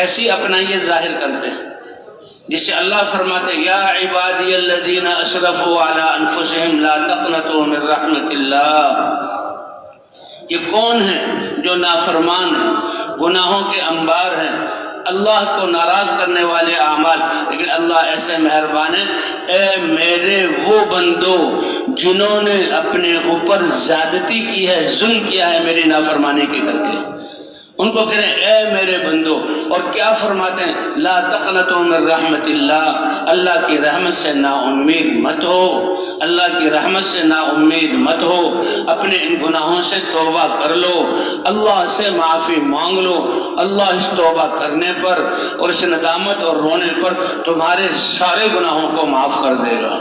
کیسی اپنائیت ظاہر کرتے ہیں، جس سے اللہ فرماتے یا عبادی الذین اسرفوا علی انفسہم لا تقنطوا من رحمت اللہ۔ یہ کون ہیں جو نافرمان ہیں، گناہوں کے انبار ہیں، اللہ کو ناراض کرنے والے اعمال، لیکن اللہ ایسے مہربان ہے، اے میرے وہ بندو جنہوں نے اپنے اوپر زیادتی کی ہے، ظلم کیا ہے میری نافرمانی کے کر کے، ان کو کہہ رہے ہیں اے میرے بندو، اور کیا فرماتے ہیں لا تقنطوا من رحمت اللہ، اللہ کی رحمت سے نا امید مت ہو، اللہ کی رحمت سے نا امید مت ہو، اپنے ان گناہوں سے توبہ کر لو، اللہ سے معافی مانگ لو، اللہ اس توبہ کرنے پر اور اس ندامت اور رونے پر تمہارے سارے گناہوں کو معاف کر دے گا۔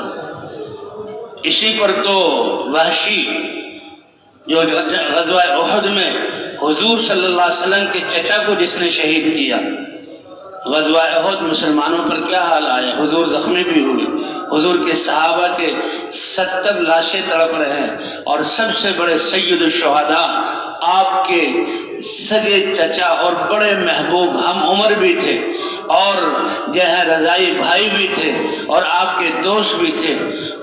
اسی پر تو وحشی جو غزوہ احد میں حضور صلی اللہ علیہ وسلم کے چچا کو جس نے شہید کیا، غزوہ احد مسلمانوں پر کیا حال آیا، حضور زخمی بھی ہوئے، حضور کے صحابہ کے 70 لاشیں تڑپ رہے ہیں، اور سب سے بڑے سید الشہداء آپ کے سگے چچا اور بڑے محبوب ہم عمر بھی تھے، اور جو ہے رضائی بھائی بھی تھے، اور آپ کے دوست بھی تھے،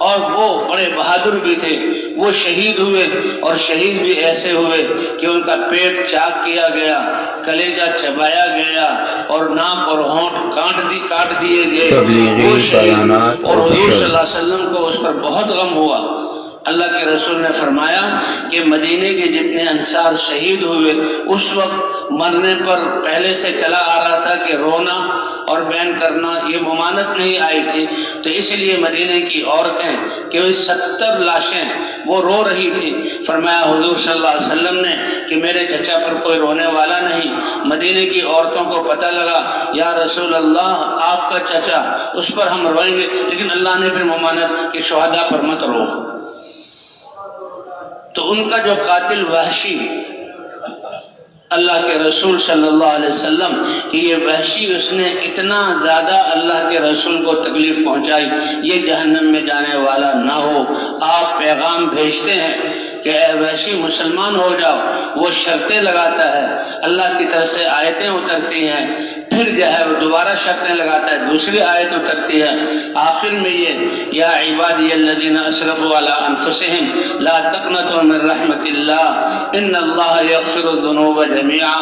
اور وہ بڑے بہادر بھی تھے، وہ شہید ہوئے، اور شہید بھی ایسے ہوئے کہ ان کا پیٹ چاک کیا گیا، کلیجہ چبایا گیا، اور ناک اور ہونٹ کاٹ دیے گئے، تبلیغی بیانات اور حضور صلی اللہ علیہ وسلم کو اس پر بہت غم ہوا۔ اللہ کے رسول نے فرمایا کہ مدینے کے جتنے انصار شہید ہوئے اس وقت مرنے پر پہلے سے چلا آ رہا تھا کہ رونا اور بین کرنا یہ ممانت نہیں آئی تھی، تو اس لیے مدینے کی عورتیں کہ وہ 70 لاشیں وہ رو رہی تھی، فرمایا حضور صلی اللہ علیہ وسلم نے کہ میرے چچا پر کوئی رونے والا نہیں، مدینے کی عورتوں کو پتہ لگا یا رسول اللہ آپ کا چچا، اس پر ہم روئیں گے، لیکن اللہ نے پھر ممانت کہ شہداء پر مت رو۔ تو ان کا جو قاتل وحشی، اللہ کے رسول صلی اللہ علیہ وسلم کہ یہ وحشی اس نے اتنا زیادہ اللہ کے رسول کو تکلیف پہنچائی، یہ جہنم میں جانے والا نہ ہو، آپ پیغام بھیجتے ہیں کہ اے وحشی مسلمان ہو جاؤ، وہ شرطیں لگاتا ہے، اللہ کی طرف سے آیتیں اترتی ہیں، پھر جو ہے وہ دوبارہ شرطیں لگاتا ہے، دوسری آیت اترتی ہے، آخر میں یہ یا عبادی الذین اسرفوا علی انفسہم لا تقنطوا من رحمت اللہ ان اللہ یغفر الذنوب جميعا،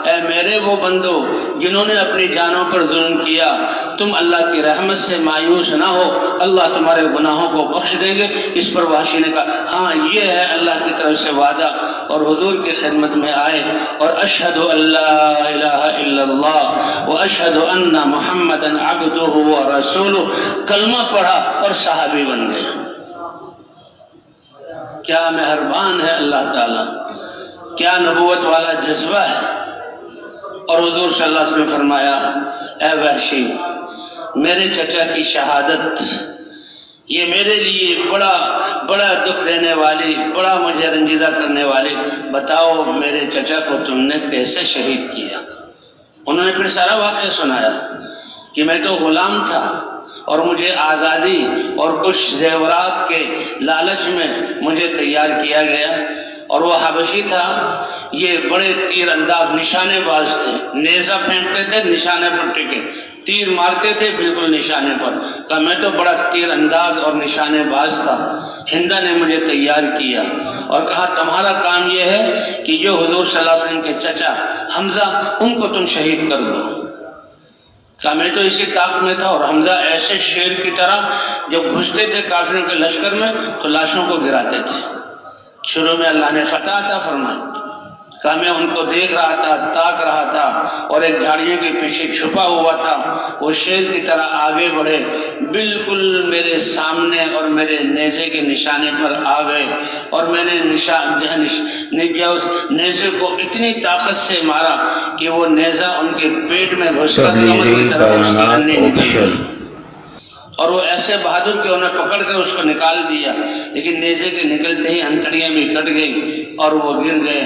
اے میرے وہ بندو جنہوں نے اپنی جانوں پر ظلم کیا، تم اللہ کی رحمت سے مایوس نہ ہو، اللہ تمہارے گناہوں کو بخش دیں گے۔ اس پر وحشی نے کہا ہاں یہ ہے اللہ کی طرف سے وعدہ، اور حضور کی خدمت میں آئے اور اشہد ان لا الہ الا اللہ واشہد ان محمدا عبدہ ورسولہ کلمہ پڑھا اور صحابی بن گئے۔ کیا مہربان ہے اللہ تعالیٰ، کیا نبوت والا جذبہ ہے۔ اور حضور صلی اللہ علیہ وسلم نے فرمایا اے وحشی میرے چچا کی شہادت یہ میرے لیے بڑا دکھ دینے والی، بڑا مجھے رنجیدہ کرنے والی، بتاؤ میرے چچا کو تم نے کیسے شہید کیا۔ انہوں نے پھر سارا واقعہ سنایا کہ میں تو غلام تھا اور مجھے آزادی اور کچھ زیورات کے لالچ میں مجھے تیار کیا گیا، اور وہ حبشی تھا، یہ بڑے تیر انداز نشانے باز تھے، نیزہ پھینکتے تھے نشانے پر ٹکے، تیر مارتے تھے بالکل نشانے پر، کہا میں تو بڑا تیر انداز اور نشانے باز تھا، ہندا نے مجھے تیار کیا اور کہا تمہارا کام یہ ہے کہ جو حضور صلی اللہ علیہ وسلم کے چچا حمزہ ان کو تم شہید کر دو۔ کہا میں تو اسی طاقت میں تھا، اور حمزہ ایسے شیر کی طرح جب گھستے تھے کافروں کے لشکر میں تو لاشوں کو گراتے تھے۔ شروع میں اللہ نے فتح عطا فرمائی، کہا میں ان کو دیکھ رہا تھا، تاک رہا تھا، اور ایک جھاڑیوں کے پیچھے چھپا ہوا تھا، وہ شیر کی طرح آگے بڑھے، بالکل میرے سامنے اور میرے نیزے کے نشانے پر آ گئے، اور میں نے اس نیزے کو اتنی طاقت سے مارا کہ وہ نیزہ ان کے پیٹ میں گھس کر کمر کی طرف اس کی انڈی نکل گئی، اور وہ ایسے بہادر کہ انہیں پکڑ کر اس کو نکال دیا، لیکن نیزے کے نکلتے ہی انتڑیاں بھی کٹ گئی اور وہ گر گئے۔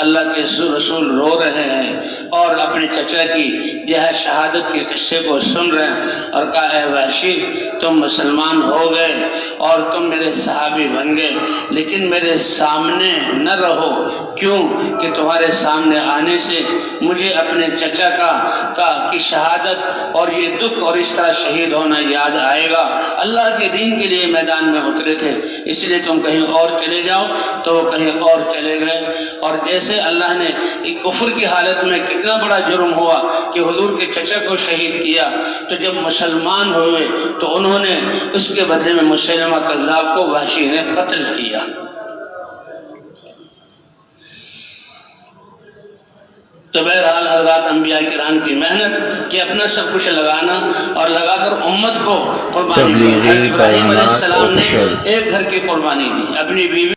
اللہ کے رسول رو رہے ہیں اور اپنے چچا کی جو ہے شہادت کے قصے کو سن رہے ہیں، اور کہا اے وحشی تم مسلمان ہو گئے اور تم میرے صحابی بن گئے، لیکن میرے سامنے نہ رہو، کیوں کہ تمہارے سامنے آنے سے مجھے اپنے چچا کی شہادت اور یہ دکھ اور اس طرح شہید ہونا یاد آئے گا. اللہ کے دین کے لیے میدان میں اترے تھے، اس لیے تم کہیں اور چلے جاؤ، تو وہ کہیں اور چلے گئے. اور جیسے اللہ نے ایک کفر کی حالت میں کتنا بڑا جرم ہوا کہ حضور کے چچا کو شہید کیا، تو جب مسلمان ہوئے تو انہوں نے اس کے بدلے میں مسیلمہ کذاب کو وحشی نے قتل کیا. تو بہرحال حضرات انبیاء کرام کی محنت کہ اپنا سب کچھ لگانا اور لگا کر امت کو قربانی دی. تبلیغی ابراہیم علیہ بیانات السلام نے آفیشل. ایک گھر کی قربانی دی، اپنی بیوی